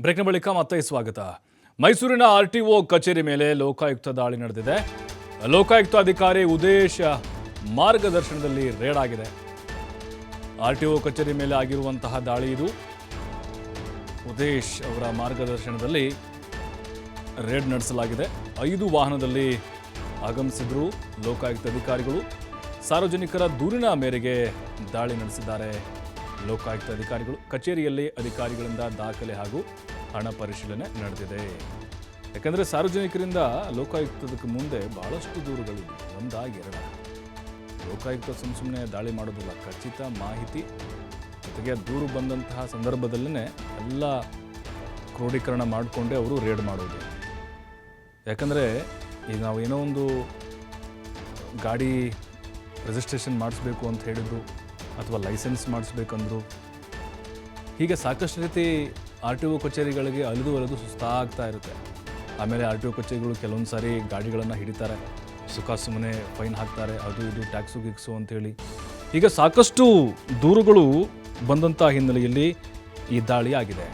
ಬ್ರೇಕ್ನ ಬಳಿಕ ಮತ್ತೆ ಸ್ವಾಗತ. ಮೈಸೂರಿನ ಆರ್ಟಿಒ ಕಚೇರಿ ಮೇಲೆ ಲೋಕಾಯುಕ್ತ ದಾಳಿ ನಡೆದಿದೆ. ಲೋಕಾಯುಕ್ತ ಅಧಿಕಾರಿ ಉದೇಶ್ ಮಾರ್ಗದರ್ಶನದಲ್ಲಿ ರೇಡ್ ಆಗಿದೆ. ಆರ್ಟಿಒ ಕಚೇರಿ ಮೇಲೆ ಆಗಿರುವಂತಹ ದಾಳಿ ಇದು. ಉದೇಶ್ ಅವರ ಮಾರ್ಗದರ್ಶನದಲ್ಲಿ ರೇಡ್ ನಡೆಸಲಾಗಿದೆ. 5 ವಾಹನದಲ್ಲಿ ಆಗಮಿಸಿದ್ರು ಲೋಕಾಯುಕ್ತ ಅಧಿಕಾರಿಗಳು. ಸಾರ್ವಜನಿಕರ ದೂರಿನ ಮೇರೆಗೆ ದಾಳಿ ನಡೆಸಿದ್ದಾರೆ ಲೋಕಾಯುಕ್ತ ಅಧಿಕಾರಿಗಳು. ಕಚೇರಿಯಲ್ಲಿ ಅಧಿಕಾರಿಗಳಿಂದ ದಾಖಲೆ ಹಾಗೂ ಹಣ ಪರಿಶೀಲನೆ ನಡೆದಿದೆ. ಯಾಕಂದರೆ ಸಾರ್ವಜನಿಕರಿಂದ ಲೋಕಾಯುಕ್ತದಕ್ಕೆ ಮುಂದೆ ಬಹಳಷ್ಟು ದೂರುಗಳಿವೆ, ಒಂದಾಗಿ 2. ಲೋಕಾಯುಕ್ತ ಸುಮ್ಮನೆ ದಾಳಿ ಮಾಡೋದಿಲ್ಲ, ಖಚಿತ ಮಾಹಿತಿ ಜೊತೆಗೆ ದೂರು ಬಂದಂತಹ ಸಂದರ್ಭದಲ್ಲೇ ಎಲ್ಲ ಕ್ರೋಢೀಕರಣ ಮಾಡಿಕೊಂಡೇ ಅವರು ರೇಡ್ ಮಾಡೋದು. ಯಾಕಂದರೆ ಈಗ ನಾವು ಏನೋ ಒಂದು ಗಾಡಿ ರಿಜಿಸ್ಟ್ರೇಷನ್ ಮಾಡಿಸ್ಬೇಕು ಅಂತ ಹೇಳಿದ್ರು ಅಥವಾ ಲೈಸೆನ್ಸ್ ಮಾಡಿಸ್ಬೇಕಂದ್ರು, ಹೀಗೆ ಸಾಕಷ್ಟು ರೀತಿ RTO ಕಚೇರಿಗಳಿಗೆ ಅಲಿದು ಸುಸ್ತಾಗ್ತಾ ಇರುತ್ತೆ. ಆಮೇಲೆ RTO ಕಚೇರಿಗಳು ಕೆಲವೊಂದು ಸಾರಿ ಗಾಡಿಗಳನ್ನು ಹಿಡಿತಾರೆ, ಸುಮ್ಮನೆ ಫೈನ್ ಹಾಕ್ತಾರೆ, ಅದು ಇದು ಟ್ಯಾಕ್ಸು ಗಿಕ್ಸು ಅಂಥೇಳಿ. ಈಗ ಸಾಕಷ್ಟು ದೂರುಗಳು ಬಂದಂಥ ಹಿನ್ನೆಲೆಯಲ್ಲಿ ಈ ದಾಳಿ ಆಗಿದೆ.